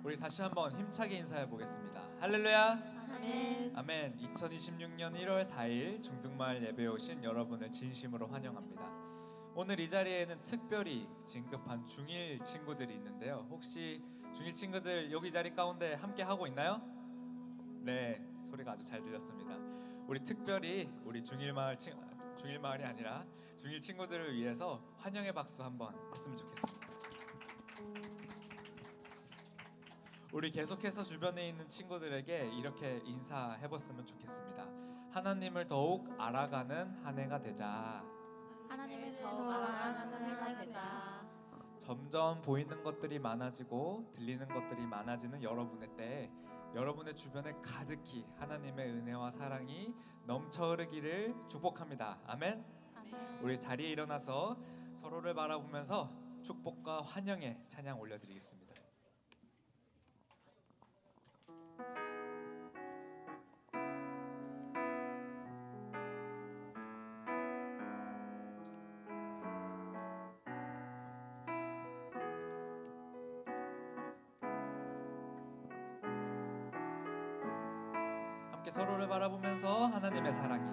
우리 다시 한번 힘차게 인사해 보겠습니다. 할렐루야. 아멘. 아멘. 2026년 1월 4일 중등마을 예배에 오신 여러분을 진심으로 환영합니다. 오늘 이 자리에는 특별히 진급한 중1 친구들이 있는데요. 혹시 중1 친구들 여기 자리 가운데 함께 하고 있나요? 네, 소리가 아주 잘 들렸습니다. 우리 특별히 우리 중1마을이 아니라 중1 친구들을 위해서 환영의 박수 한번 했으면 좋겠습니다. 우리 계속해서 주변에 있는 친구들에게 이렇게 인사해봤으면 좋겠습니다. 하나님을 더욱 알아가는 한 해가 되자. 하나님을 더욱 알아가는 해가 되자. 점점 보이는 것들이 많아지고 들리는 것들이 많아지는 여러분의 때에 여러분의 주변에 가득히 하나님의 은혜와 사랑이 넘쳐 흐르기를 축복합니다. 아멘. 우리 자리에 일어나서 서로를 바라보면서 축복과 환영의 찬양 올려드리겠습니다. 함께 서로를 바라보면서 하나님의 사랑이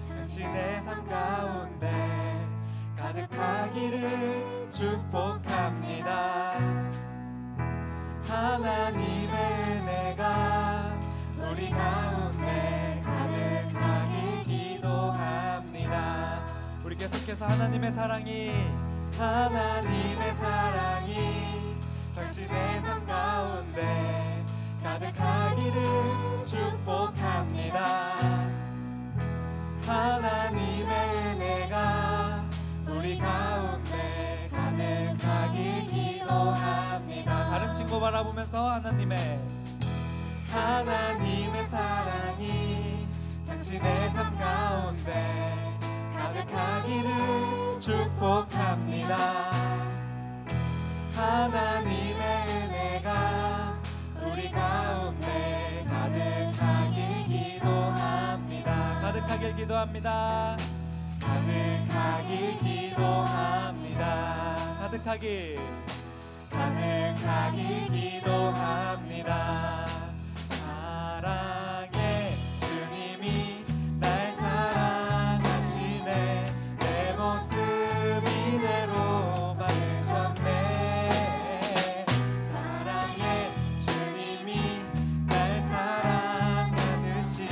당신의 삶 가운데 가득하기를 축복합니다. 하나님의 은혜가 우리 가운데 가득하길 기도합니다. 우리 계속해서 하나님의 사랑이 당신의 삶 가운데 가득하기를 축복합니다. 하나님의 은혜가 우리 가운데 가득하길 기도합니다. 다른 친구 바라보면서 하나님의 사랑이 당신의 삶 가운데 가득하기를 축복합니다. 하나님의 은혜가 우리 가운데 가득하길 기도합니다. 가득하길 기도합니다. 가득하길 기도합니다. 가득하길 기도합니다. 사랑의 주님이 날 사랑하시네. 내 모습 이대로 받으셨네. 사랑의 주님이 날 사랑하듯이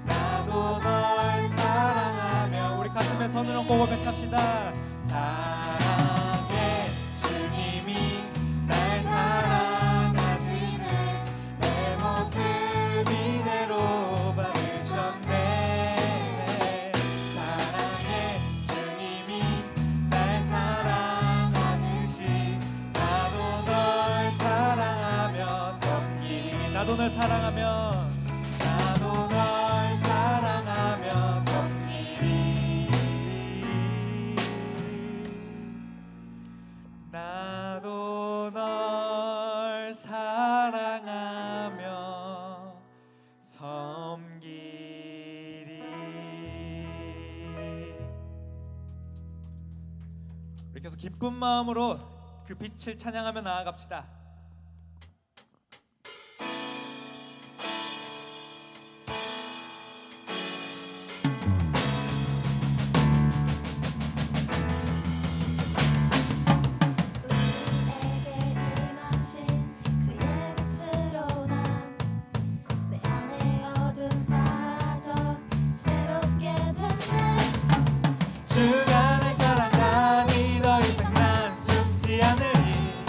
나도 널 사랑하며 우리 가슴에 손을 얹고 고백합시다. 사랑의 주님이 날 사랑하시네. 내 모습 이대로 받으셨네. 사랑의 주님이 날 사랑하듯이 나도 널 사랑하며 섬기리. 나도 널 사랑하며 섬기리. 나도 널 사랑하며 섬기리. 이렇게 해서 기쁜 마음으로 그 빛을 찬양하며 나아갑시다. 주가 날 사랑하니 더 이상 난 숨지 않으리.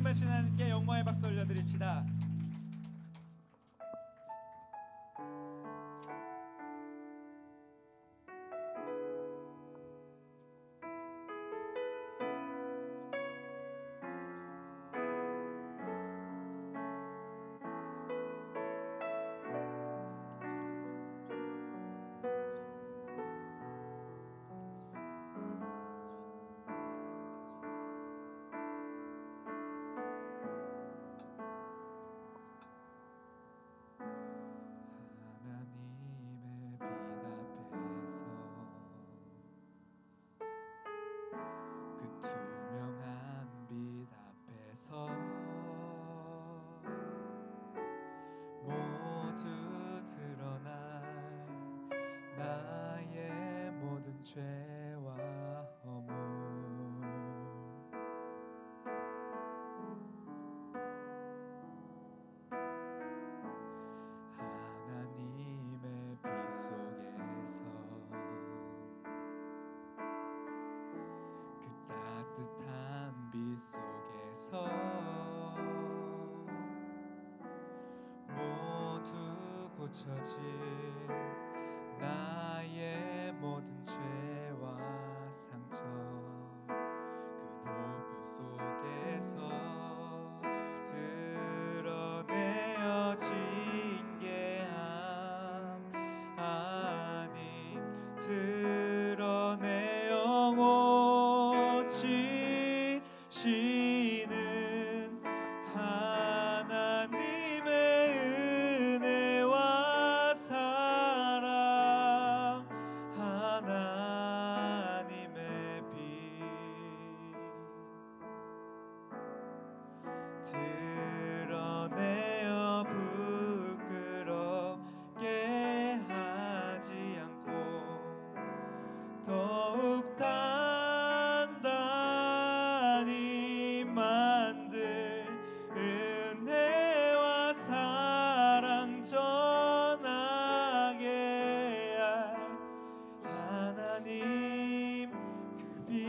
살아계신 하나님께 영광의 박수 올려드립시다. 모두 드러날 나의 모든 죄와 허물 하나님의 빛 속에서 그 따뜻한 빛 속에서 고쳐진 나의 모든 죄와 상처 그 보혈 속에서 드러내어 징계함 아니 드러내어 고치시는 하나님의 은혜와 사랑 하나님의 빛 드러내어 부끄럽게 하지 않고 더욱 단단히 만들 은혜와 사랑 전하게 할 하나님 그 빛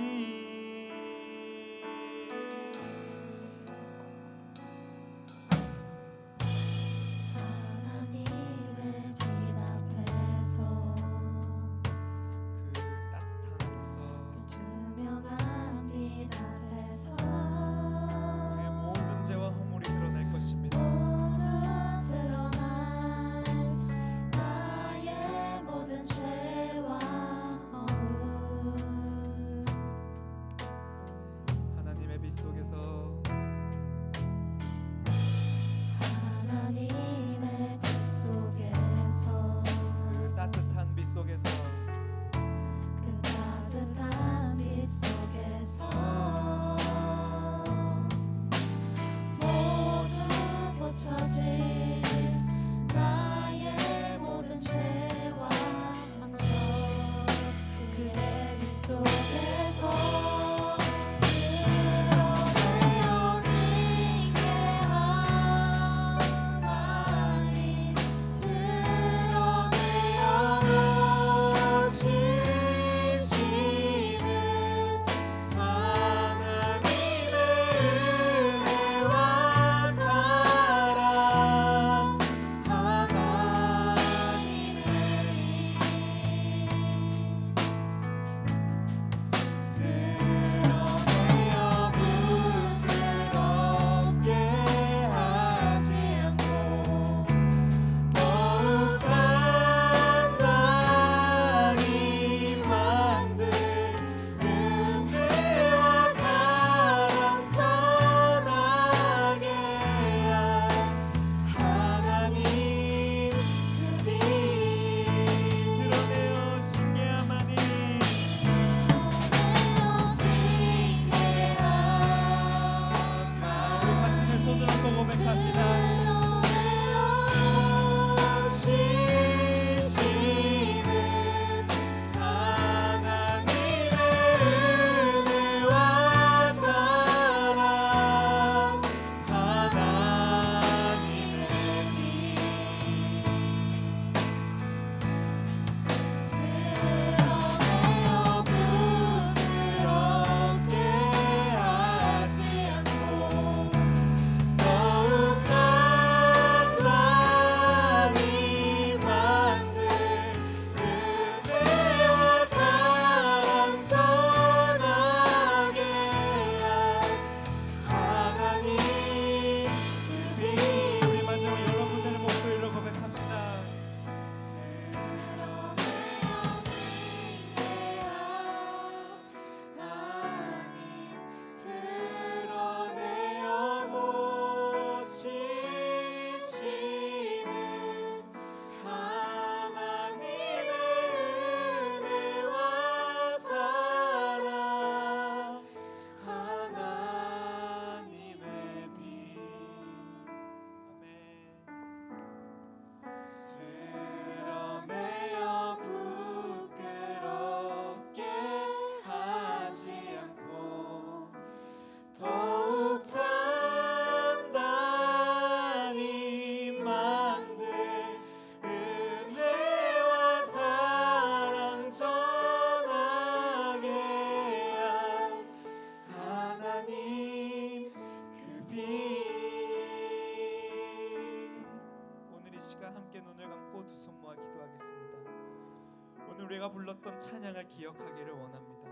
우리가 불렀던 찬양을 기억하기를 원합니다.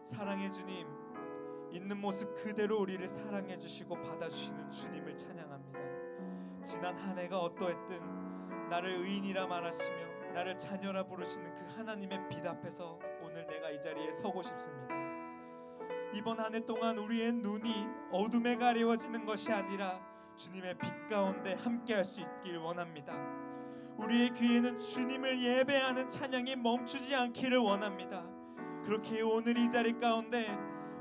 사랑의 주님, 있는 모습 그대로 우리를 사랑해 주시고 받아주시는 주님을 찬양합니다. 지난 한 해가 어떠했든 나를 의인이라 말하시며 나를 자녀라 부르시는 그 하나님의 빛 앞에서 오늘 내가 이 자리에 서고 싶습니다. 이번 한 해 동안 우리의 눈이 어둠에 가리워지는 것이 아니라 주님의 빛 가운데 함께할 수 있길 원합니다. 우리의 귀에는 주님을 예배하는 찬양이 멈추지 않기를 원합니다. 그렇게 오늘 이 자리 가운데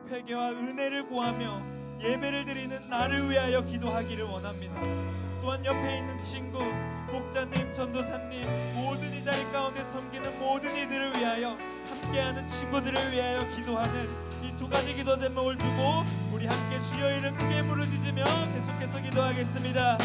회개와 은혜를 구하며 예배를 드리는 나를 위하여 기도하기를 원합니다. 또한 옆에 있는 친구, 목자님, 전도사님, 모든 이 자리 가운데 섬기는 모든 이들을 위하여 함께하는 친구들을 위하여 기도하는 이 두 가지 기도 제목을 두고 우리 함께 주여 이름 크게 부르짖으며 계속해서 기도하겠습니다.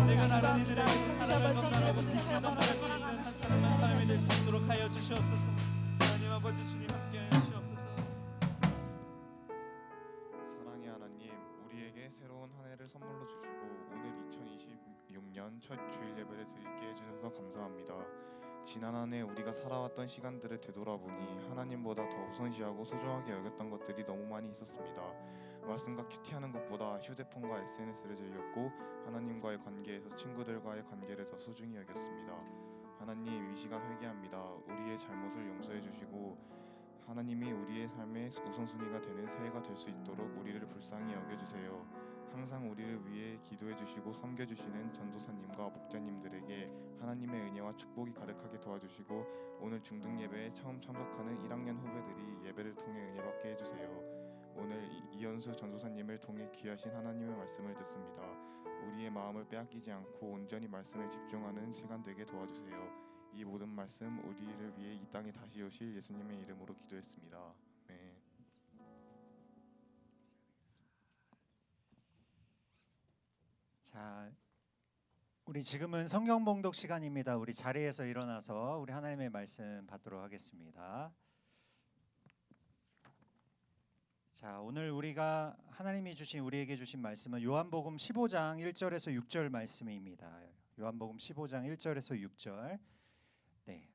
내가 다른 이들에게 사랑을 전하고 빛을 전할 수 있는 한 사람한 사람이 될 수 있도록 하여 주시옵소서. 하나님 아버지 주님 함께하여 주시옵소서. 사랑의 하나님, 우리에게 새로운 한 해를 선물로 주시고 오늘 2026년 첫 주일 예배를 드리게 해주셔서 감사합니다. 지난 한 해 우리가 살아왔던 시간들을 되돌아보니 하나님보다 더 우선시하고 소중하게 여겼던 것들이 너무 많이 있었습니다. 말씀과 큐티하는 것보다 휴대폰과 SNS를 즐겼고 하나님과의 관계에서 친구들과의 관계를 더 소중히 여겼습니다. 하나님, 이 시간 회개합니다. 우리의 잘못을 용서해 주시고 하나님이 우리의 삶의 우선순위가 되는 새해가 될 수 있도록 우리를 불쌍히 여겨주세요. 항상 우리를 위해 기도해 주시고 섬겨주시는 전도사님과 목자님들에게 하나님의 은혜와 축복이 가득하게 도와주시고 오늘 중등 예배에 처음 참석하는 1학년 후배들이 예배를 통해 은혜 받게 해주세요. 오늘 이연수 전도사님을 통해 귀하신 하나님의 말씀을 듣습니다. 우리의 마음을 빼앗기지 않고 온전히 말씀에 집중하는 시간 되게 도와주세요. 이 모든 말씀 우리를 위해 이 땅에 다시 오실 예수님의 이름으로 기도했습니다. 아멘. 자, 우리 지금은 성경 봉독 시간입니다. 우리 자리에서 일어나서 우리 하나님의 말씀 받도록 하겠습니다. 자, 오늘 우리가 하나님이 주신 우리에게 주신 말씀은 요한복음 15장 1절에서 6절 말씀입니다. 요한복음 15장 1절에서 6절. 네.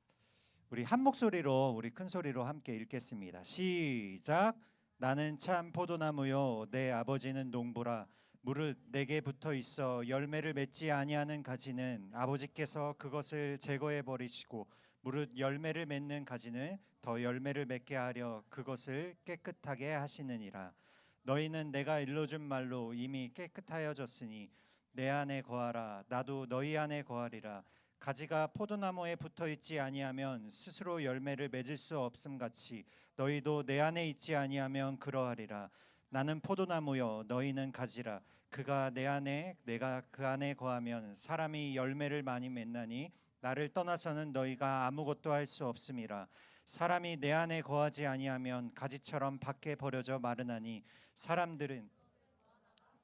우리 한 목소리로 우리 큰 소리로 함께 읽겠습니다. 시작. 나는 참 포도나무요 내 아버지는 농부라. 무릇 내게 붙어 있어 열매를 맺지 아니하는 가지는 아버지께서 그것을 제거해 버리시고 무릇 열매를 맺는 가지는 더 열매를 맺게 하려 그것을 깨끗하게 하시느니라. 너희는 내가 일러준 말로 이미 깨끗하여졌으니 내 안에 거하라. 나도 너희 안에 거하리라. 가지가 포도나무에 붙어 있지 아니하면 스스로 열매를 맺을 수 없음 같이 너희도 내 안에 있지 아니하면 그러하리라. 나는 포도나무요 너희는 가지라. 그가 내 안에 내가 그 안에 거하면 사람이 열매를 많이 맺나니 나를 떠나서는 너희가 아무것도 할 수 없음이라. 사람이 내 안에 거하지 아니하면 가지처럼 밖에 버려져 마르나니 사람들은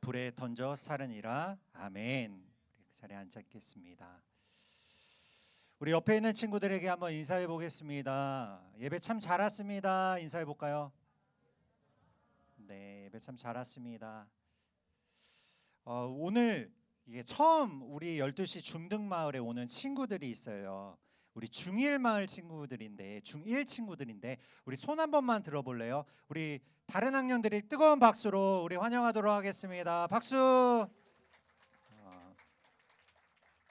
불에 던져 사르니라. 아멘. 그 자리에 앉겠습니다. 우리 옆에 있는 친구들에게 한번 인사해 보겠습니다. 예배 참 잘 왔습니다. 인사해 볼까요? 네, 예배 참 잘 왔습니다. 오늘 이게 처음 우리 12시 중등마을에 오는 친구들이 있어요. 우리 중1 마을 친구들인데 중1 친구들인데 우리 손 한 번만 들어볼래요? 우리 다른 학년들이 뜨거운 박수로 우리 환영하도록 하겠습니다. 박수.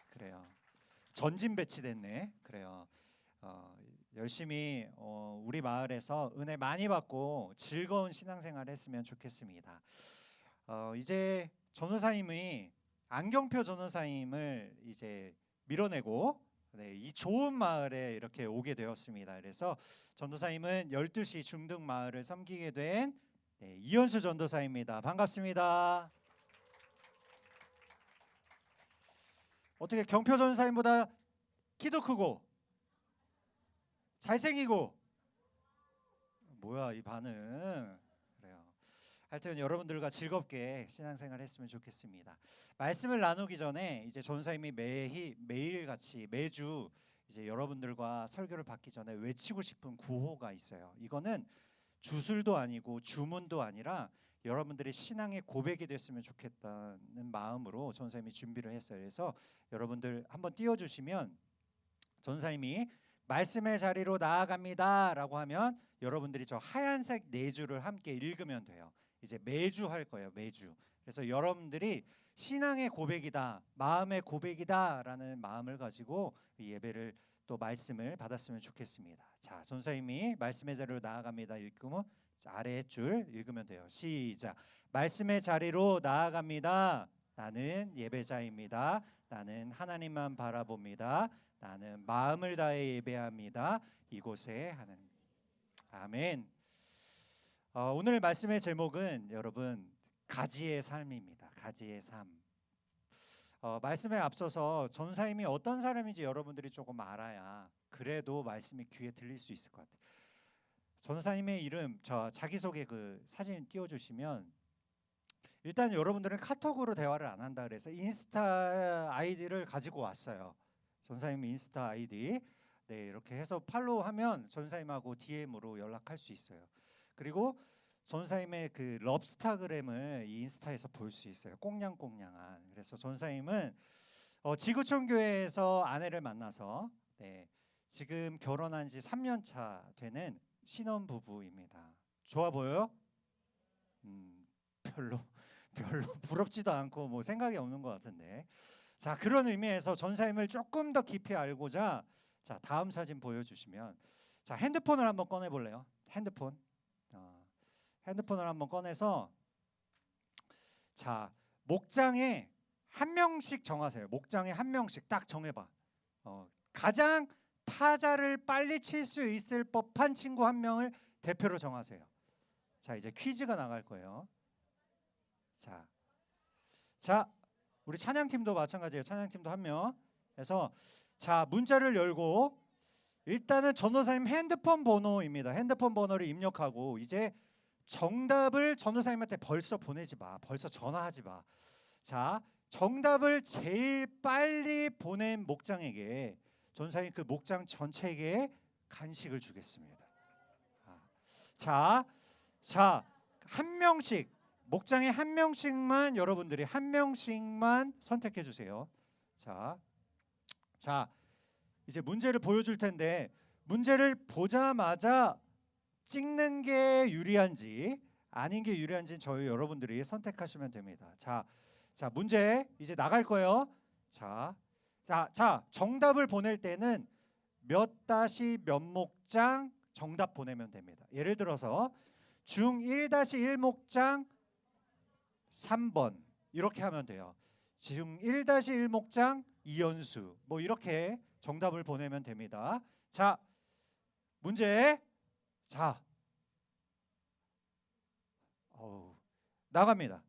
그래요. 전진 배치됐네. 그래요. 열심히 우리 마을에서 은혜 많이 받고 즐거운 신앙생활 했으면 좋겠습니다. 이제 전도사님이 안경표 전도사님을 이제 밀어내고 이 좋은 마을에 이렇게 오게 되었습니다. 그래서 전도사님은 12시 중등 마을을 섬기게 된 이연수 전도사입니다. 반갑습니다. 어떻게 경표 전도사님보다 키도 크고 잘생기고 뭐야 이 반응. 그래요. 하여튼 여러분들과 즐겁게 신앙생활 했으면 좋겠습니다. 말씀을 나누기 전에 이제 전사님이 매일 같이 매주 이제 여러분들과 설교를 받기 전에 외치고 싶은 구호가 있어요. 이거는 주술도 아니고 주문도 아니라 여러분들의 신앙의 고백이 됐으면 좋겠다는 마음으로 전사님이 준비를 했어요. 그래서 여러분들 한번 띄워주시면 전사님이 말씀의 자리로 나아갑니다라고 하면 여러분들이 저 하얀색 네 줄을 함께 읽으면 돼요. 이제 매주 할 거예요. 매주. 그래서 여러분들이 신앙의 고백이다, 마음의 고백이다라는 마음을 가지고 이 예배를 또 말씀을 받았으면 좋겠습니다. 자, 전사님이 말씀의 자리로 나아갑니다. 읽으면 아래 줄 읽으면 돼요. 시작. 말씀의 자리로 나아갑니다. 나는 예배자입니다. 나는 하나님만 바라봅니다. 나는 마음을 다해 예배합니다. 이곳에 하나님. 아멘. 오늘 말씀의 제목은 여러분 가지의 삶입니다. 가지의 삶. 말씀에 앞서서 전사님이 어떤 사람인지 여러분들이 조금 알아야 그래도 말씀이 귀에 들릴 수 있을 것 같아요. 전사님의 이름 저 자기소개 그 사진 띄워주시면 일단 여러분들은 카톡으로 대화를 안 한다 그래서 인스타 아이디를 가지고 왔어요. 전사님 인스타 아이디 네 이렇게 해서 팔로우하면 전사님하고 DM으로 연락할 수 있어요. 그리고 전사님의 그 럽스타그램을 이 인스타에서 볼 수 있어요. 꽁냥꽁냥한. 그래서 전사님은 지구촌 교회에서 아내를 만나서 네, 지금 결혼한 지 3년 차 되는 신혼 부부입니다. 좋아 보여요? 별로 부럽지도 않고 뭐 생각이 없는 것 같은데. 자 그런 의미에서 전사님을 조금 더 깊이 알고자 자 다음 사진 보여주시면 자 핸드폰을 한번 꺼내 볼래요? 핸드폰을 한번 꺼내서 자 목장에 한 명씩 정하세요. 목장에 한 명씩 딱 정해봐. 가장 타자를 빨리 칠 수 있을 법한 친구 한 명을 대표로 정하세요. 자 이제 퀴즈가 나갈 거예요. 자 우리 찬양팀도 마찬가지예요. 찬양팀도 한 명. 그래서 자 문자를 열고 일단은 전도사님 핸드폰 번호입니다. 핸드폰 번호를 입력하고 이제 정답을 전도사님한테 벌써 보내지 마. 벌써 전화하지 마. 자 정답을 제일 빨리 보낸 목장에게 전도사님 그 목장 전체에게 간식을 주겠습니다. 자 한 명씩 목장에 한 명씩만 여러분들이 한 명씩만 선택해 주세요. 자 이제 문제를 보여줄 텐데 문제를 보자마자 찍는 게 유리한지 아닌 게 유리한지 저희 여러분들이 선택하시면 됩니다. 자 문제 이제 나갈 거예요. 자 정답을 보낼 때는 몇 다시 몇 목장 정답 보내면 됩니다. 예를 들어서 중 1-1 목장 3번 이렇게 하면 돼요. 중 1-1 목장 이연수 뭐 이렇게 정답을 보내면 됩니다. 자 문제 나갑니다.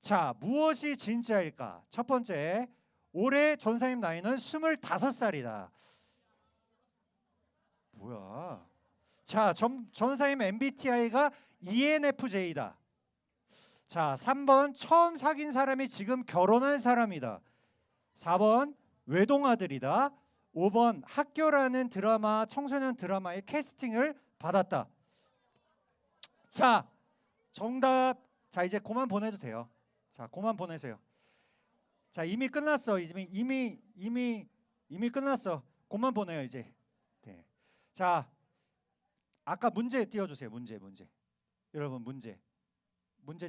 자 무엇이 진짜일까? 첫 번째 올해 전사님 나이는 25살이다. 뭐야? 자 전사님 MBTI가 ENFJ다. 자 3번 처음 사귄 사람이 지금 결혼한 사람이다. 4번 외동아들이다. 5번 학교라는 드라마 청소년 드라마의 캐스팅을 받았다. 자 정답 자 이제 그만 보내도 돼요. 자 그만 보내세요. 자 이미 끝났어. 이미 끝났어. 그만 보내요 이제. 네. 자 아까 문제 띄워주세요. 문제 여러분 문제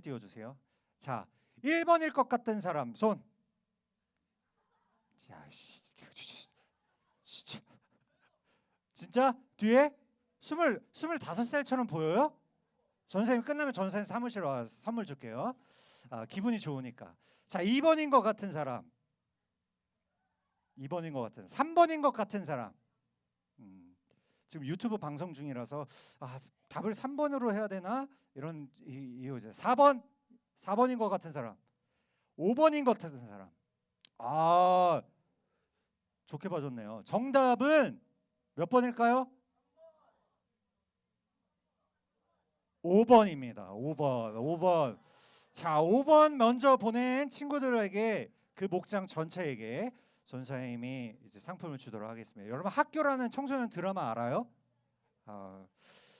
띄워주세요. 자 1번일 것 같은 사람 손. 자 진짜 뒤에 25살처럼 보여요? 전사님 끝나면 전사님 사무실 와 선물 줄게요. 기분이 좋으니까. 자 2번인 것 같은 사람 2번인 것 같은 3번인 것 같은 사람 지금 유튜브 방송 중이라서 답을 3번으로 해야 되나 이런 이유 4번인 것 같은 사람 5번인 것 같은 사람 좋게 봐줬네요. 정답은 몇 번일까요? 5번입니다. 5번. 자, 5번 먼저 보낸 친구들에게 그 목장 전체에게 전사님이 이제 상품을 주도록 하겠습니다. 여러분 학교라는 청소년 드라마 알아요?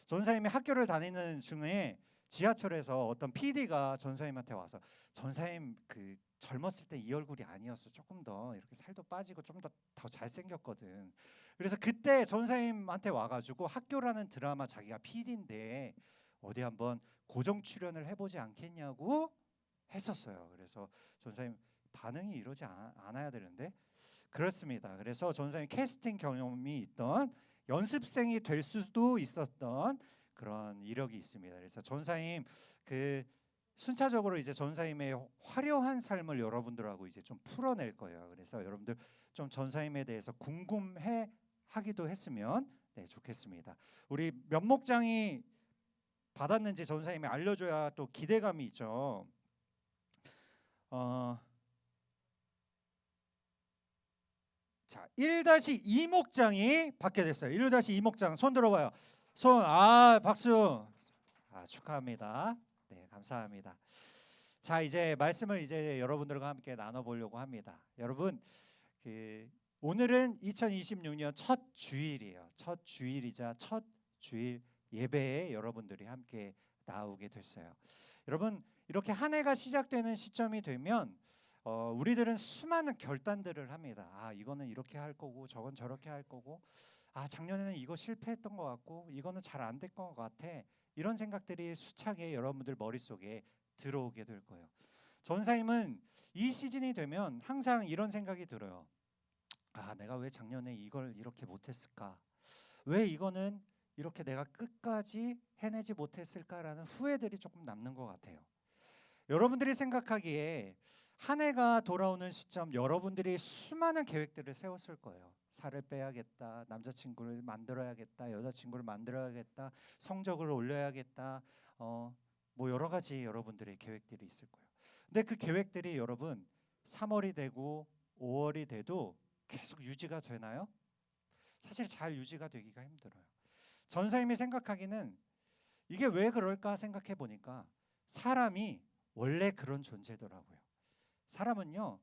전사님이 학교를 다니는 중에 지하철에서 어떤 PD가 전사님한테 와서 전사님 그 젊었을 때 이 얼굴이 아니었어. 조금 더 이렇게 살도 빠지고 좀 더 잘생겼거든. 그래서 그때 전사님한테 와가지고 학교라는 드라마 자기가 PD인데 어디 한번 고정 출연을 해보지 않겠냐고 했었어요. 그래서 전사님 반응이 이러지 않아야 되는데 그렇습니다. 그래서 전사님 캐스팅 경험이 있던 연습생이 될 수도 있었던 그런 이력이 있습니다. 그래서 전사님 그 순차적으로 이제 전사님의 화려한 삶을 여러분들하고 이제 좀 풀어낼 거예요. 그래서 여러분들 좀 전사님에 대해서 궁금해 하기도 했으면 네, 좋겠습니다. 우리 면목장이 받았는지 전사님이 알려줘야 또 기대감이 있죠. 자, 1-2 목장이 받게 됐어요. 1-2 목장 손 들어봐요. 손, 박수. 축하합니다. 네, 감사합니다. 자, 이제 말씀을 이제 여러분들과 함께 나눠보려고 합니다. 여러분, 오늘은 2026년 첫 주일이에요. 첫 주일이자 첫 주일 예배에 여러분들이 함께 나오게 됐어요. 여러분, 이렇게 한 해가 시작되는 시점이 되면 우리들은 수많은 결단들을 합니다. 이거는 이렇게 할 거고 저건 저렇게 할 거고 작년에는 이거 실패했던 것 같고 이거는 잘 안 될 것 같아. 이런 생각들이 수차게 여러분들 머릿속에 들어오게 될 거예요. 전사님은 이 시즌이 되면 항상 이런 생각이 들어요. 내가 왜 작년에 이걸 이렇게 못했을까? 왜 이거는 이렇게 내가 끝까지 해내지 못했을까라는 후회들이 조금 남는 것 같아요. 여러분들이 생각하기에 한 해가 돌아오는 시점 여러분들이 수많은 계획들을 세웠을 거예요. 살을 빼야겠다, 남자친구를 만들어야겠다, 여자친구를 만들어야겠다, 성적을 올려야겠다, 뭐 여러 가지 여러분들의 계획들이 있을 거예요. 근데 그 계획들이 여러분 3월이 되고 5월이 돼도 계속 유지가 되나요? 사실 잘 유지가 되기가 힘들어요. 전사님이 생각하기는 이게 왜 그럴까 생각해 보니까 사람이 원래 그런 존재더라고요. 사람은요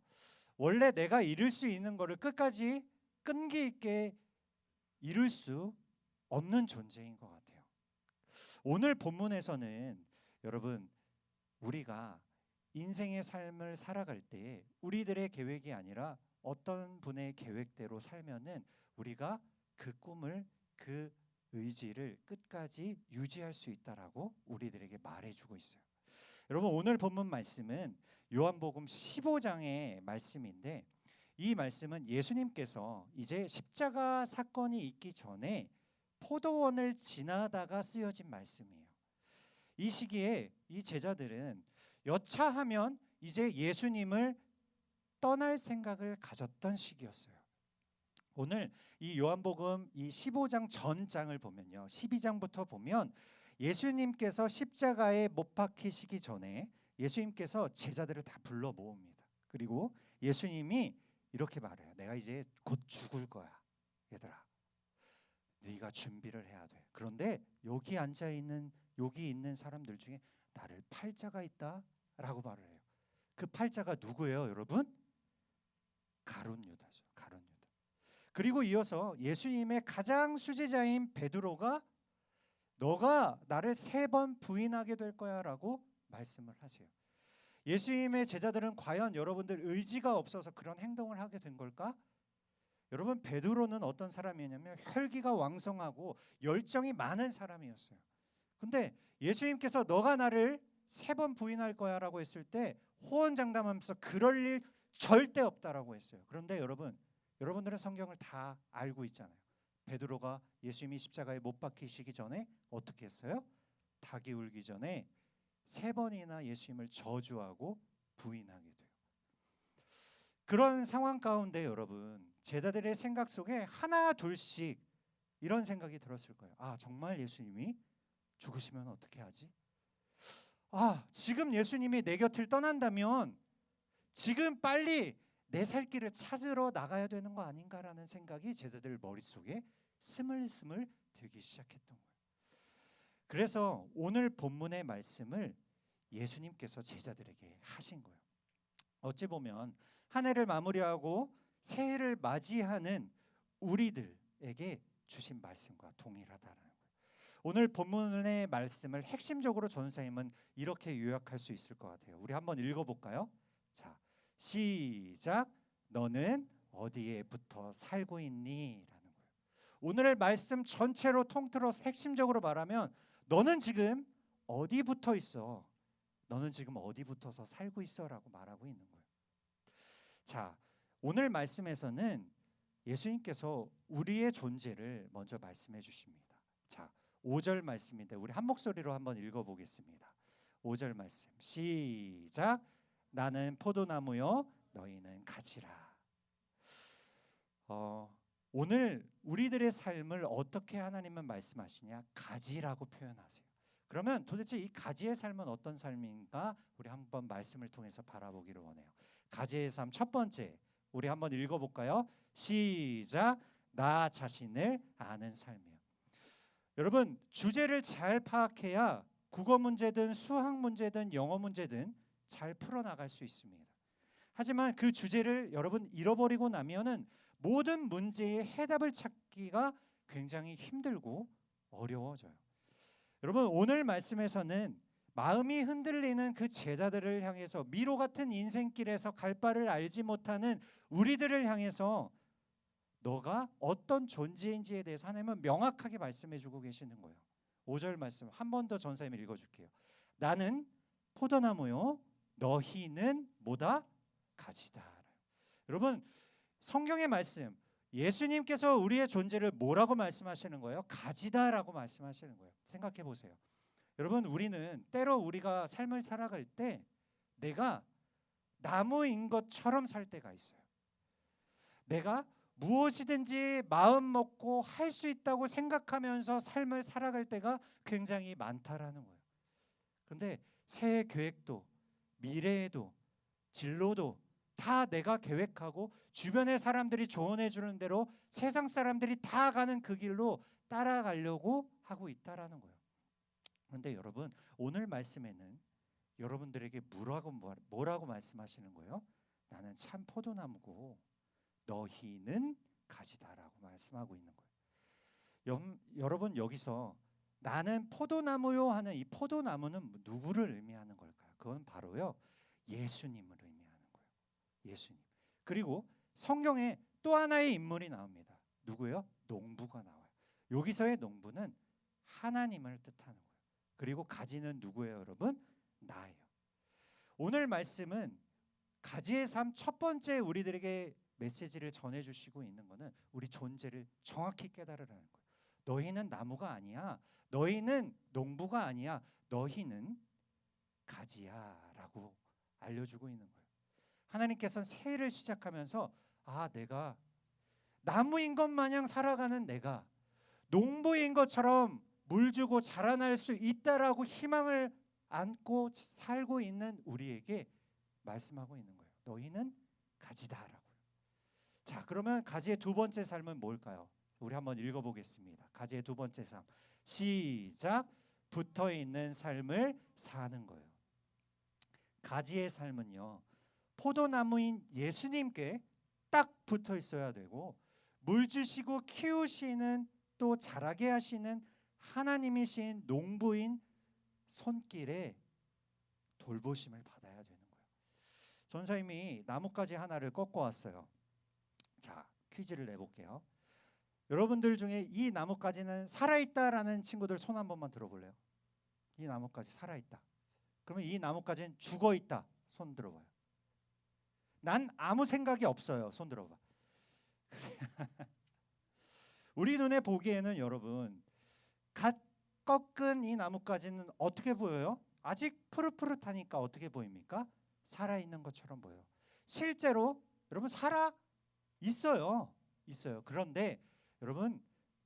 원래 내가 이룰 수 있는 거를 끝까지 끈기 있게 이룰 수 없는 존재인 것 같아요. 오늘 본문에서는 여러분 우리가 인생의 삶을 살아갈 때 우리들의 계획이 아니라 어떤 분의 계획대로 살면은 우리가 그 꿈을 그 의지를 끝까지 유지할 수 있다라고 우리들에게 말해주고 있어요. 여러분 오늘 본문 말씀은 요한복음 15장의 말씀인데 이 말씀은 예수님께서 이제 십자가 사건이 있기 전에 포도원을 지나다가 쓰여진 말씀이에요. 이 시기에 이 제자들은 여차하면 이제 예수님을 떠날 생각을 가졌던 시기였어요. 오늘 이 요한복음 이 15장 전장을 보면요. 12장부터 보면 예수님께서 십자가에 못 박히시기 전에 예수님께서 제자들을 다 불러 모읍니다. 그리고 예수님이 이렇게 말해요. 내가 이제 곧 죽을 거야. 얘들아. 네가 준비를 해야 돼. 그런데 여기 앉아 있는 여기 있는 사람들 중에 나를 팔자가 있다라고 말을 해요. 그 팔자가 누구예요, 여러분? 가룟 유다죠. 가룟 유다. 그리고 이어서 예수님의 가장 수제자인 베드로가 너가 나를 3번 부인하게 될 거야라고 말씀을 하세요. 예수님의 제자들은 과연 여러분들 의지가 없어서 그런 행동을 하게 된 걸까? 여러분 베드로는 어떤 사람이냐면 혈기가 왕성하고 열정이 많은 사람이었어요. 근데 예수님께서 너가 나를 3번 부인할 거야라고 했을 때 호언장담하면서 그럴 일 절대 없다라고 했어요. 그런데 여러분들은 성경을 다 알고 있잖아요. 베드로가 예수님이 십자가에 못 박히시기 전에 어떻게 했어요? 닭이 울기 전에 3번이나 예수님을 저주하고 부인하게 돼요. 그런 상황 가운데 여러분 제자들의 생각 속에 하나 둘씩 이런 생각이 들었을 거예요. 정말 예수님이 죽으시면 어떻게 하지? 지금 예수님이 내 곁을 떠난다면 지금 빨리 내 살 길을 찾으러 나가야 되는 거 아닌가라는 생각이 제자들 머릿속에 스물스물 들기 시작했던 거예요. 그래서 오늘 본문의 말씀을 예수님께서 제자들에게 하신 거예요. 어찌 보면 한 해를 마무리하고 새해를 맞이하는 우리들에게 주신 말씀과 동일하다는 거예요. 오늘 본문의 말씀을 핵심적으로 전사님은 이렇게 요약할 수 있을 것 같아요. 우리 한번 읽어볼까요? 자, 시작. 너는 어디에 붙어 살고 있니? 라는 거예요. 오늘 말씀 전체로 통틀어 핵심적으로 말하면 너는 지금 어디 붙어 있어? 너는 지금 어디 붙어서 살고 있어? 라고 말하고 있는 거예요. 자, 오늘 말씀에서는 예수님께서 우리의 존재를 먼저 말씀해 주십니다. 자, 5절 말씀인데 우리 한 목소리로 한번 읽어보겠습니다. 5절 말씀 시작. 나는 포도나무요 너희는 가지라. 오늘 우리들의 삶을 어떻게 하나님은 말씀하시냐? 가지라고 표현하세요. 그러면 도대체 이 가지의 삶은 어떤 삶인가? 우리 한번 말씀을 통해서 바라보기를 원해요. 가지의 삶 첫 번째 우리 한번 읽어볼까요? 시작. 나 자신을 아는 삶이에요. 여러분 주제를 잘 파악해야 국어 문제든 수학 문제든 영어 문제든 잘 풀어나갈 수 있습니다. 하지만 그 주제를 여러분 잃어버리고 나면은 모든 문제의 해답을 찾기가 굉장히 힘들고 어려워져요. 여러분 오늘 말씀에서는 마음이 흔들리는 그 제자들을 향해서 미로 같은 인생길에서 갈 바를 알지 못하는 우리들을 향해서 너가 어떤 존재인지에 대해서 하나님은 명확하게 말씀해주고 계시는 거예요. 5절 말씀 한 번 더 전사님이 읽어줄게요. 나는 포도나무요 너희는 뭐다? 가지다. 여러분 성경의 말씀 예수님께서 우리의 존재를 뭐라고 말씀하시는 거예요? 가지다라고 말씀하시는 거예요. 생각해 보세요. 여러분 우리는 때로 우리가 삶을 살아갈 때 내가 나무인 것처럼 살 때가 있어요. 내가 무엇이든지 마음 먹고 할 수 있다고 생각하면서 삶을 살아갈 때가 굉장히 많다라는 거예요. 그런데 새해 계획도 미래에도 진로도 다 내가 계획하고 주변의 사람들이 조언해 주는 대로 세상 사람들이 다 가는 그 길로 따라가려고 하고 있다라는 거예요. 그런데 여러분 오늘 말씀에는 여러분들에게 뭐라고 말씀하시는 거예요? 나는 참 포도나무고 너희는 가지다라고 말씀하고 있는 거예요. 여러분 여기서 나는 포도나무요 하는 이 포도나무는 누구를 의미하는 걸까요? 그건 바로요 예수님을 의미하는 거예요. 예수님. 그리고 성경에 또 하나의 인물이 나옵니다. 누구요? 농부가 나와요. 여기서의 농부는 하나님을 뜻하는 거예요. 그리고 가지는 누구예요, 여러분? 나예요. 오늘 말씀은 가지의 삶 첫 번째 우리들에게 메시지를 전해주시고 있는 것은 우리 존재를 정확히 깨달으라는 거예요. 너희는 나무가 아니야. 너희는 농부가 아니야. 너희는 가지야 라고 알려주고 있는 거예요. 하나님께서는 새해를 시작하면서 내가 나무인 것 마냥 살아가는 내가 농부인 것처럼 물 주고 자라날 수 있다라고 희망을 안고 살고 있는 우리에게 말씀하고 있는 거예요. 너희는 가지다라고요. 자, 그러면 가지의 두 번째 삶은 뭘까요? 우리 한번 읽어보겠습니다. 가지의 두 번째 삶 시작. 붙어있는 삶을 사는 거예요. 가지의 삶은요 포도나무인 예수님께 딱 붙어 있어야 되고 물 주시고 키우시는 또 자라게 하시는 하나님이신 농부인 손길에 돌보심을 받아야 되는 거예요. 전사님이 나뭇가지 하나를 꺾어 왔어요. 자, 퀴즈를 내볼게요. 여러분들 중에 이 나뭇가지는 살아있다라는 친구들 손 한 번만 들어볼래요? 이 나뭇가지 살아있다. 그러면 이 나뭇가지는 죽어있다. 손 들어봐요. 난 아무 생각이 없어요. 손 들어봐. 우리 눈에 보기에는 여러분 갓 꺾은 이 나뭇가지는 어떻게 보여요? 아직 푸릇푸릇하니까 어떻게 보입니까? 살아있는 것처럼 보여요. 실제로 여러분 살아 있어요. 그런데 여러분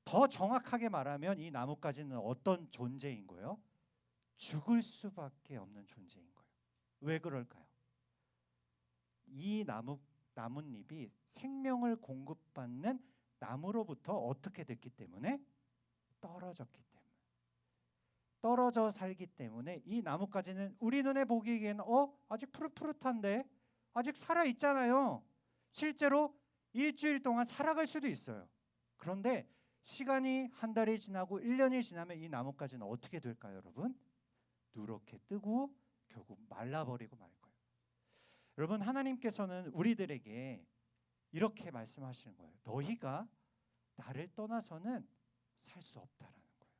더 정확하게 말하면 이 나뭇가지는 어떤 존재인 거예요? 죽을 수밖에 없는 존재인 거예요. 왜 그럴까요? 이 나뭇잎이 생명을 공급받는 나무로부터 어떻게 됐기 때문에? 떨어졌기 때문에. 떨어져 살기 때문에 이 나뭇가지는 우리 눈에 보기에는 아직 푸릇푸릇한데 아직 살아 있잖아요. 실제로 일주일 동안 살아갈 수도 있어요. 그런데 시간이 한 달이 지나고 1년이 지나면 이 나뭇가지는 어떻게 될까요, 여러분? 누렇게 뜨고 결국 말라버리고 말 거예요. 여러분, 하나님께서는 우리들에게 이렇게 말씀하시는 거예요. 너희가 나를 떠나서는 살 수 없다라는 거예요.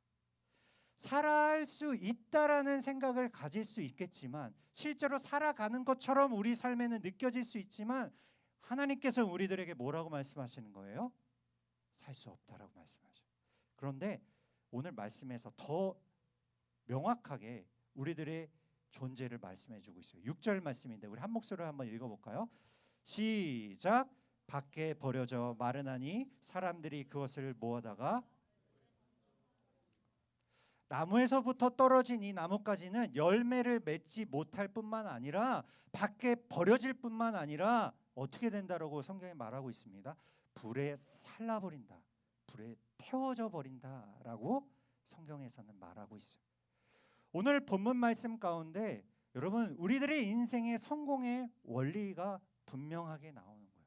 살아갈 수 있다라는 생각을 가질 수 있겠지만 실제로 살아가는 것처럼 우리 삶에는 느껴질 수 있지만 하나님께서 우리들에게 뭐라고 말씀하시는 거예요? 살 수 없다라고 말씀하셔요. 그런데 오늘 말씀에서 더 명확하게 우리들의 존재를 말씀해 주고 있어요. 6절 말씀인데 우리 한 목소리로 한번 읽어볼까요? 시작. 밖에 버려져 마르나니 사람들이 그것을 모아다가 나무에서부터 떨어진 이 나뭇가지는 열매를 맺지 못할 뿐만 아니라 밖에 버려질 뿐만 아니라 어떻게 된다라고 성경에 말하고 있습니다. 불에 살라버린다. 불에 태워져 버린다라고 성경에서는 말하고 있어요. 오늘 본문 말씀 가운데 여러분 우리들의 인생의 성공의 원리가 분명하게 나오는 거예요.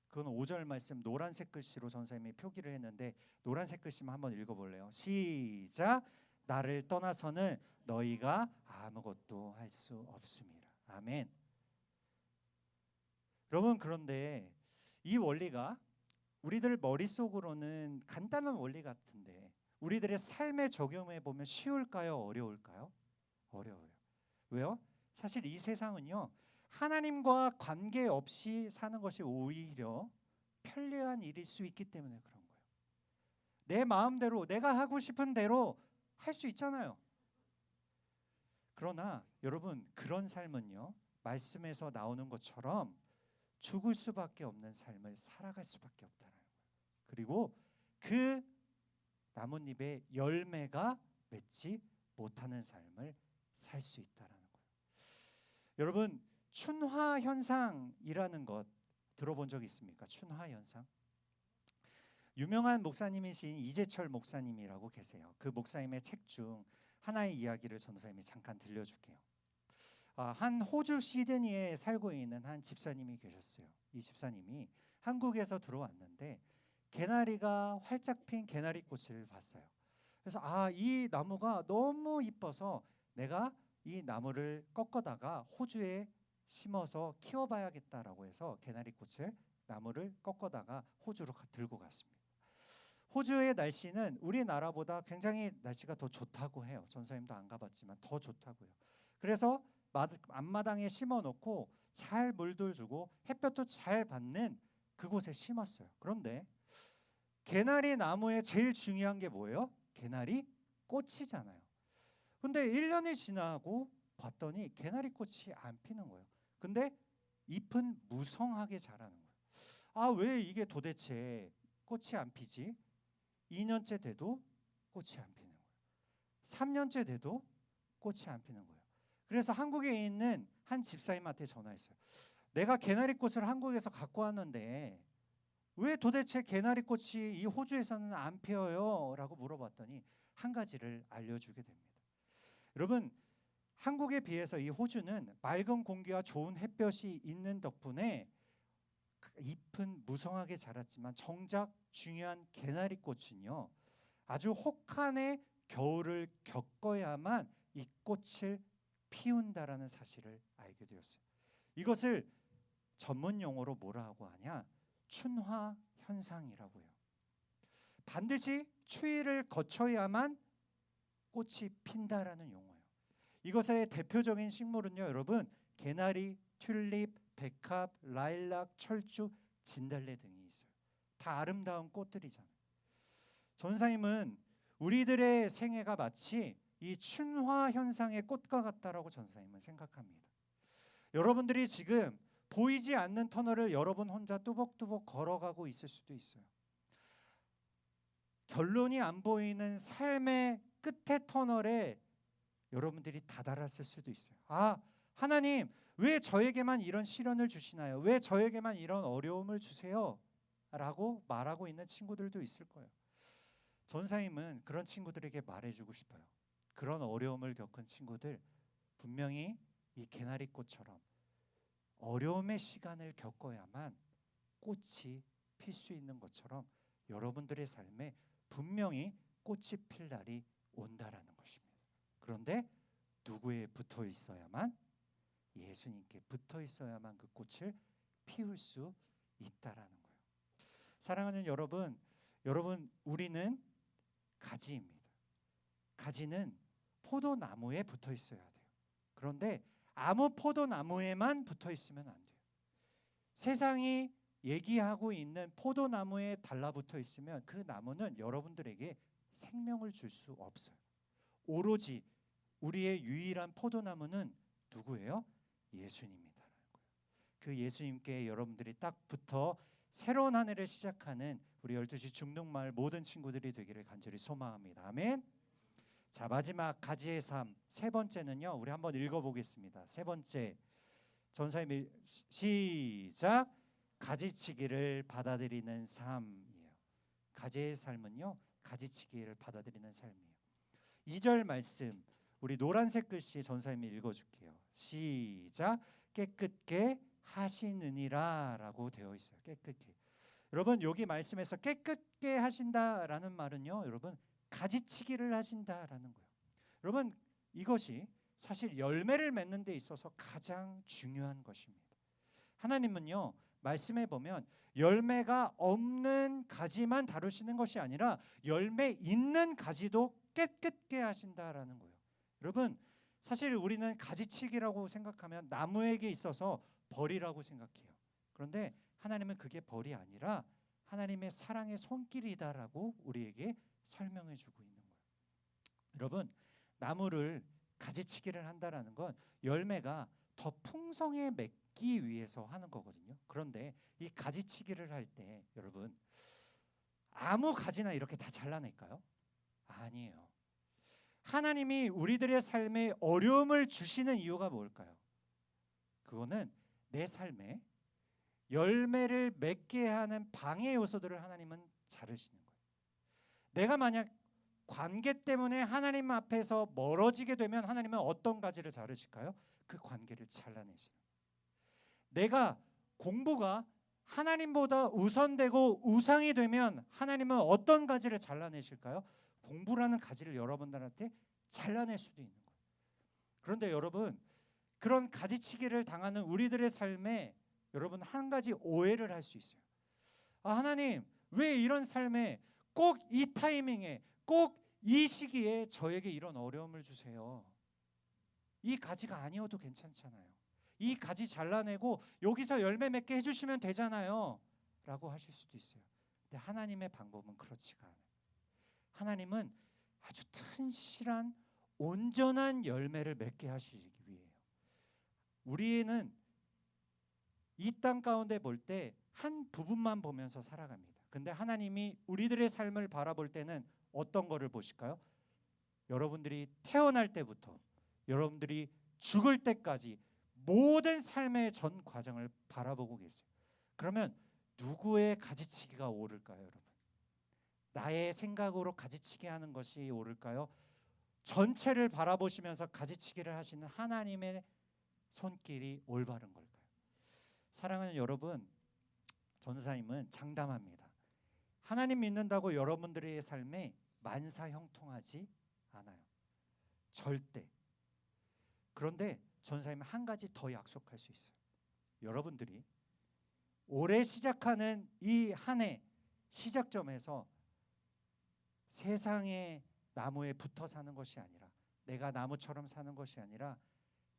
그건 5절 말씀 노란색 글씨로 전사님이 표기를 했는데 노란색 글씨만 한번 읽어볼래요? 시작. 나를 떠나서는 너희가 아무것도 할 수 없습니다. 아멘. 여러분 그런데 이 원리가 우리들 머릿속으로는 간단한 원리 같은데 우리들의 삶에 적용해 보면 쉬울까요? 어려울까요? 어려워요. 왜요? 사실 이 세상은요. 하나님과 관계없이 사는 것이 오히려 편리한 일일 수 있기 때문에 그런 거예요. 내 마음대로 내가 하고 싶은 대로 할 수 있잖아요. 그러나 여러분 그런 삶은요. 말씀에서 나오는 것처럼 죽을 수밖에 없는 삶을 살아갈 수밖에 없다는 거예요. 그리고 그 나뭇잎에 열매가 맺지 못하는 삶을 살 수 있다라는 거예요. 여러분 춘화 현상이라는 것 들어본 적 있습니까? 춘화 현상. 유명한 목사님이신 이재철 목사님이라고 계세요. 그 목사님의 책 중 하나의 이야기를 전도사님이 잠깐 들려줄게요. 한 호주 시드니에 살고 있는 한 집사님이 계셨어요. 이 집사님이 한국에서 들어왔는데 개나리가 활짝 핀 개나리 꽃을 봤어요. 그래서 이 나무가 너무 이뻐서 내가 이 나무를 꺾어다가 호주에 심어서 키워봐야겠다라고 해서 개나리 꽃을 나무를 꺾어다가 호주로 들고 갔습니다. 호주의 날씨는 우리나라보다 굉장히 날씨가 더 좋다고 해요. 전사님도 안 가봤지만 더 좋다고요. 그래서 앞마당에 심어놓고 잘 물도 주고 햇볕도 잘 받는 그곳에 심었어요. 그런데 개나리 나무의 제일 중요한 게 뭐예요? 개나리 꽃이잖아요. 근데 1년이 지나고 봤더니 개나리 꽃이 안 피는 거예요. 근데 잎은 무성하게 자라는 거예요. 왜 이게 도대체 꽃이 안 피지? 2년째 돼도 꽃이 안 피는 거예요. 3년째 돼도 꽃이 안 피는 거예요. 그래서 한국에 있는 한 집사님한테 전화했어요. 내가 개나리 꽃을 한국에서 갖고 왔는데 왜 도대체 개나리 꽃이 이 호주에서는 안 피어요? 라고 물어봤더니 한 가지를 알려주게 됩니다. 여러분 한국에 비해서 이 호주는 맑은 공기와 좋은 햇볕이 있는 덕분에 잎은 무성하게 자랐지만 정작 중요한 개나리 꽃은요 아주 혹한의 겨울을 겪어야만 이 꽃을 피운다라는 사실을 알게 되었어요. 이것을 전문 용어로 뭐라고 하냐? 춘화 현상이라고 해요. 반드시 추위를 거쳐야만 꽃이 핀다라는 용어예요. 이것의 대표적인 식물은요, 여러분 개나리, 튤립, 백합, 라일락, 철쭉, 진달래 등이 있어요. 다 아름다운 꽃들이잖아요. 전사님은 우리들의 생애가 마치 이 춘화 현상의 꽃과 같다라고 전사님은 생각합니다. 여러분들이 지금 보이지 않는 터널을 여러분 혼자 뚜벅뚜벅 걸어가고 있을 수도 있어요. 결론이 안 보이는 삶의 끝의 터널에 여러분들이 다다랐을 수도 있어요. 하나님 왜 저에게만 이런 시련을 주시나요? 왜 저에게만 이런 어려움을 주세요? 라고 말하고 있는 친구들도 있을 거예요. 전사님은 그런 친구들에게 말해주고 싶어요. 그런 어려움을 겪은 친구들 분명히 이 개나리꽃처럼 어려움의 시간을 겪어야만 꽃이 필 수 있는 것처럼 여러분들의 삶에 분명히 꽃이 필 날이 온다라는 것입니다. 그런데 누구에 붙어 있어야만? 예수님께 붙어 있어야만 그 꽃을 피울 수 있다라는 거예요. 사랑하는 여러분, 우리는 가지입니다. 가지는 포도나무에 붙어 있어야 돼요. 그런데 아무 포도나무에만 붙어 있으면 안 돼요. 세상이 얘기하고 있는 포도나무에 달라붙어 있으면 그 나무는 여러분들에게 생명을 줄 수 없어요. 오로지 우리의 유일한 포도나무는 누구예요? 예수님이다라는 거예요. 그 예수님께 여러분들이 딱 붙어 새로운 한 해를 시작하는 우리 12시 중동마을 모든 친구들이 되기를 간절히 소망합니다. 아멘. 자, 마지막 가지의 삶 세 번째는요. 우리 한번 읽어보겠습니다. 세 번째, 전사의 시작. 가지치기를 받아들이는 삶이에요. 가지의 삶은요, 가지치기를 받아들이는 삶이에요. 2절 말씀 우리 노란색 글씨 전사님이 읽어줄게요. 시작. 깨끗게 하시느니라라고 되어 있어요. 깨끗게. 여러분 여기 말씀에서 깨끗게 하신다라는 말은요, 여러분 가지치기를 하신다라는 거예요. 여러분 이것이 사실 열매를 맺는 데 있어서 가장 중요한 것입니다. 하나님은요, 말씀해 보면 열매가 없는 가지만 다루시는 것이 아니라 열매 있는 가지도 깨끗게 하신다라는 거예요. 여러분 사실 우리는 가지치기라고 생각하면 나무에게 있어서 벌이라고 생각해요. 그런데 하나님은 그게 벌이 아니라 하나님의 사랑의 손길이다라고 우리에게 설명해 주고 있는 거예요. 여러분 나무를 가지치기를 한다라는 건 열매가 더 풍성해 맺기 위해서 하는 거거든요. 그런데 이 가지치기를 할 때 여러분 아무 가지나 이렇게 다 잘라낼까요? 아니에요. 하나님이 우리들의 삶에 어려움을 주시는 이유가 뭘까요? 그거는 내 삶에 열매를 맺게 하는 방해 요소들을 하나님은 자르시는 거예요. 내가 만약 관계 때문에 하나님 앞에서 멀어지게 되면 하나님은 어떤 가지를 자르실까요? 그 관계를 잘라내시는 거예요. 내가 공부가 하나님보다 우선되고 우상이 되면 하나님은 어떤 가지를 잘라내실까요? 공부라는 가지를 여러분들한테 잘라낼 수도 있는 거예요. 그런데 여러분 그런 가지치기를 당하는 우리들의 삶에 여러분 한 가지 오해를 할 수 있어요. 아, 하나님 왜 이런 삶에 꼭 이 타이밍에 꼭 이 시기에 저에게 이런 어려움을 주세요. 이 가지가 아니어도 괜찮잖아요. 이 가지 잘라내고 여기서 열매 맺게 해주시면 되잖아요 라고 하실 수도 있어요. 근데 하나님의 방법은 그렇지가 않아요. 하나님은 아주 튼실한 온전한 열매를 맺게 하시기 위해요. 우리는 이 땅 가운데 볼 때 한 부분만 보면서 살아갑니다. 근데 하나님이 우리들의 삶을 바라볼 때는 어떤 거를 보실까요? 여러분들이 태어날 때부터 여러분들이 죽을 때까지 모든 삶의 전 과정을 바라보고 계세요. 그러면 누구의 가지치기가 오를까요, 여러분? 나의 생각으로 가지치기 하는 것이 오를까요? 전체를 바라보시면서 가지치기를 하시는 하나님의 손길이 올바른 걸까요? 사랑하는 여러분, 전사님은 장담합니다. 하나님 믿는다고 여러분들의 삶에 만사 형통하지 않아요. 절대. 그런데 전사님은 한 가지 더 약속할 수 있어요. 여러분들이 올해 시작하는 이 한 해 시작점에서 세상의 나무에 붙어 사는 것이 아니라 내가 나무처럼 사는 것이 아니라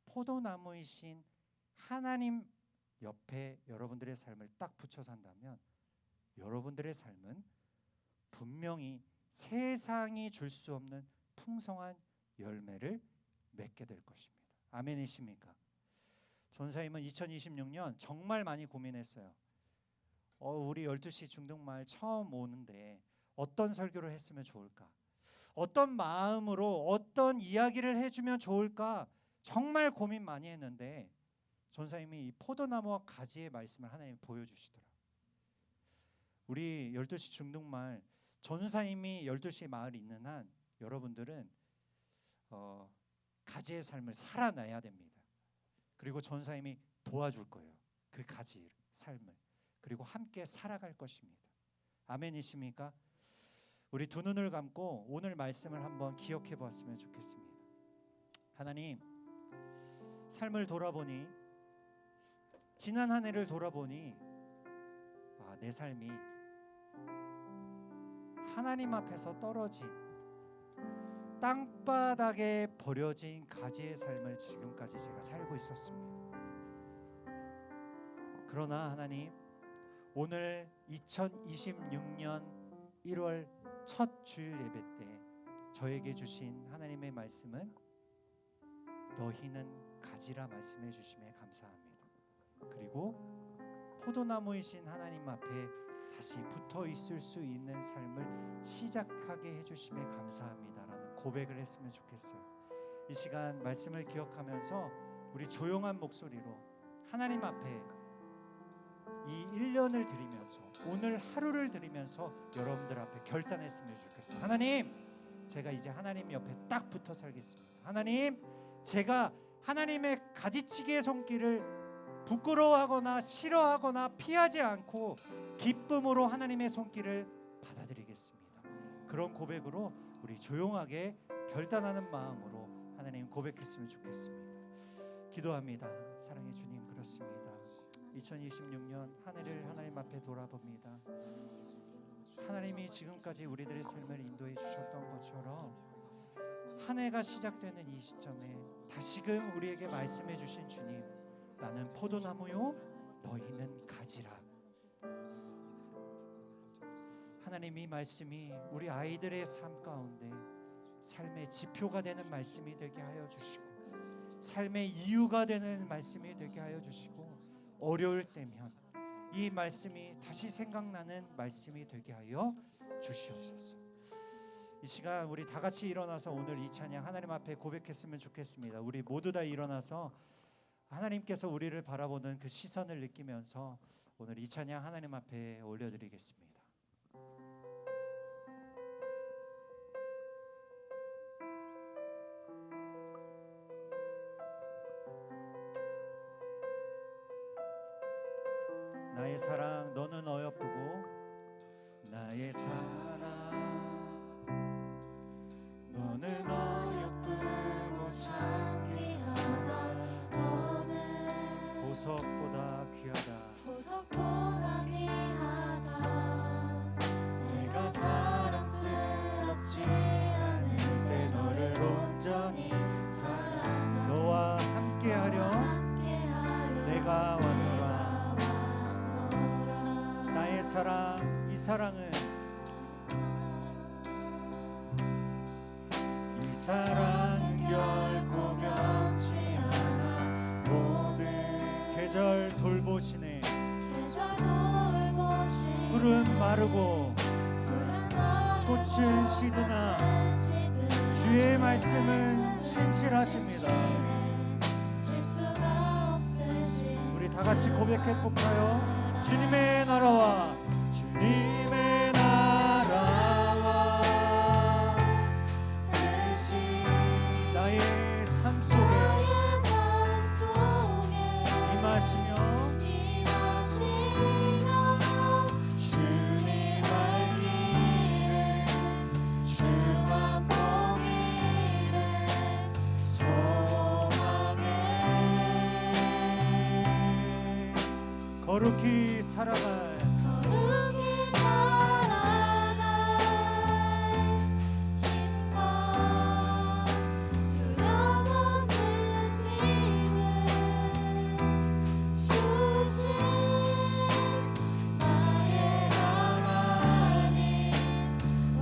포도나무이신 하나님 옆에 여러분들의 삶을 딱 붙여 산다면 여러분들의 삶은 분명히 세상이 줄 수 없는 풍성한 열매를 맺게 될 것입니다. 아멘이십니까? 전사님은 2026년 정말 많이 고민했어요. 우리 12시 중동마을 처음 오는데 어떤 설교를 했으면 좋을까? 어떤 마음으로 어떤 이야기를 해주면 좋을까? 정말 고민 많이 했는데 전사님이 이 포도나무와 가지의 말씀을 하나님 보여주시더라고요. 우리 12시 중동마을 전사님이 12시 마을이 있는 한 여러분들은 가지의 삶을 살아내야 됩니다. 그리고 전사님이 도와줄 거예요. 그 가지의 삶을. 그리고 함께 살아갈 것입니다. 아멘이십니까? 우리 두 눈을 감고 오늘 말씀을 한번 기억해 보았으면 좋겠습니다. 하나님, 삶을 돌아보니, 지난 한 해를 돌아보니 내 삶이 하나님 앞에서 떨어진 땅바닥에 버려진 가지의 삶을 지금까지 제가 살고 있었습니다. 그러나 하나님, 오늘 2026년 1월 첫 주일 예배 때 저에게 주신 하나님의 말씀은 너희는 가지라 말씀해 주심에 감사합니다. 그리고 포도나무이신 하나님 앞에 다시 붙어 있을 수 있는 삶을 시작하게 해주심에 감사합니다라는 고백을 했으면 좋겠어요. 이 시간 말씀을 기억하면서 우리 조용한 목소리로 하나님 앞에 이 1년을 드리면서, 오늘 하루를 드리면서 여러분들 앞에 결단했으면 좋겠어요. 하나님, 제가 이제 하나님 옆에 딱 붙어 살겠습니다. 하나님, 제가 하나님의 가지치기의 손길을 부끄러워하거나 싫어하거나 피하지 않고 기쁨으로 하나님의 손길을 받아들이겠습니다. 그런 고백으로 우리 조용하게 결단하는 마음으로 하나님 고백했으면 좋겠습니다. 기도합니다. 사랑의 주님, 그렇습니다. 2026년 한 해를 하나님 앞에 돌아봅니다. 하나님이 지금까지 우리들의 삶을 인도해 주셨던 것처럼 한 해가 시작되는 이 시점에 다시금 우리에게 말씀해 주신 주님, 나는 포도나무요 너희는 가지라. 하나님, 이 말씀이 우리 아이들의 삶 가운데 삶의 지표가 되는 말씀이 되게 하여 주시고, 삶의 이유가 되는 말씀이 되게 하여 주시고, 어려울 때면 이 말씀이 다시 생각나는 말씀이 되게 하여 주시옵소서. 이 시간 우리 다 같이 일어나서 오늘 이 찬양 하나님 앞에 고백했으면 좋겠습니다. 우리 모두 다 일어나서 하나님께서 우리를 바라보는 그 시선을 느끼면서 오늘 이 찬양 하나님 앞에 올려드리겠습니다. 나의 사랑 너는 어여쁘고, 나의 사랑 너는 어여쁘고 참 귀하다. 너는 보석보다 귀하다. 보석보다 귀하다. 내가 사랑스럽지 않을 때 너를 온전히 사랑하며 너와 함께하려 내가 왔노라. 나의 사랑, 이 사랑은, 이 사랑은 결코 변치 않아. 모든 계절 돌보시네. 푸른 마르고 꽃은 시드나 주의 말씀은 신실하십니다. 우리 다 같이 고백해 볼까요? 주님의 나라와 주님의 나라와 나의 삶 속에 임하시며 주님 알기를 주만 보기를 소망해. 거룩히 살아갈 힘과 두려움 없는 믿음 주신 나의 하나님,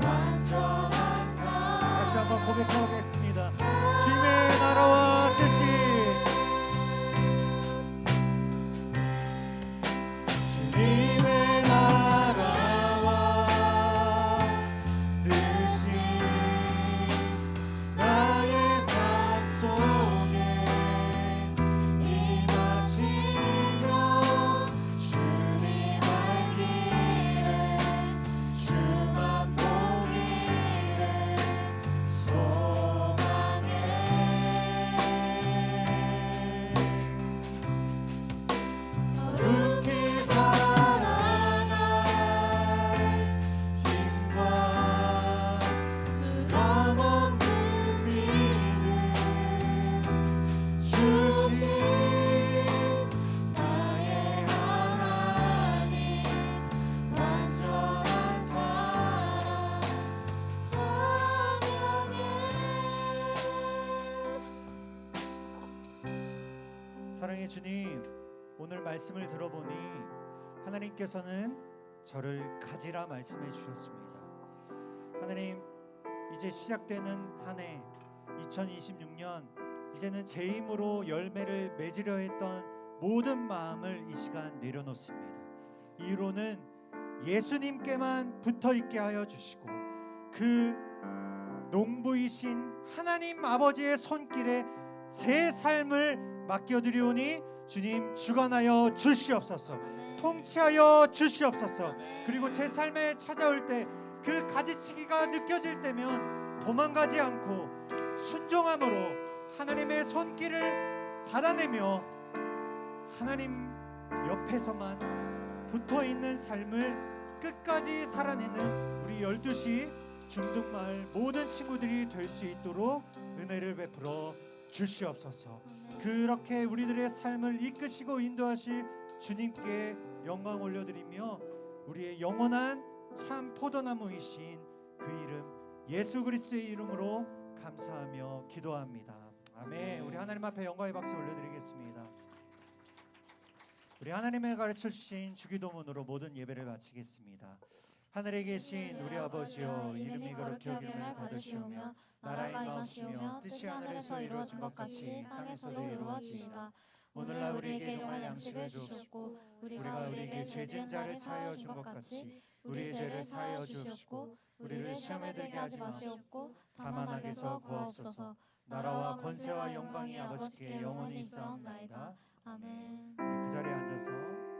완전한 사랑. 다시 한번 고백하겠습니다. 주님의 나라와 뜻이, 주님의 사랑의 주님, 오늘 말씀을 들어보니 하나님께서는 저를 가지라 말씀해 주셨습니다. 하나님, 이제 시작되는 한 해 2026년, 이제는 제 힘으로 열매를 맺으려 했던 모든 마음을 이 시간 내려놓습니다. 이유로는 예수님께만 붙어있게 하여 주시고 그 농부이신 하나님 아버지의 손길에 제 삶을 맡겨드리오니 주님 주관하여 주시옵소서, 통치하여 주시옵소서. 그리고 제 삶에 찾아올 때 그 가지치기가 느껴질 때면 도망가지 않고 순종함으로 하나님의 손길을 받아내며 하나님 옆에서만 붙어있는 삶을 끝까지 살아내는 우리 12시 중등마을 모든 친구들이 될 수 있도록 은혜를 베풀어 주시옵소서. 그렇게 우리들의 삶을 이끄시고 인도하실 주님께 영광 올려드리며 우리의 영원한 참 포도나무이신 그 이름 예수 그리스도의 이름으로 감사하며 기도합니다. 아멘. 우리 하나님 앞에 영광의 박수 올려드리겠습니다. 우리 하나님의 가르쳐 주신 주기도문으로 모든 예배를 마치겠습니다. 하늘에 계신 우리 아버지여, 이름이 거룩히 여김을 받으시오며 나라의 임하시오며 뜻이 하늘에서 이루어진 것 같이 땅에서도 이루어지이다. 오늘날 우리에게 일용할 양식을 주옵시고 우리가 우리에게 죄진 자를 사하여 준 것 같이 우리의 죄를 사하여 주옵시고 우리를 시험에 들게 하지 마시옵고 다만 악에서 구하옵소서. 나라와 권세와 영광이 아버지께 영원히 있사옵나이다. 아멘. 우리 그 자리에 앉아서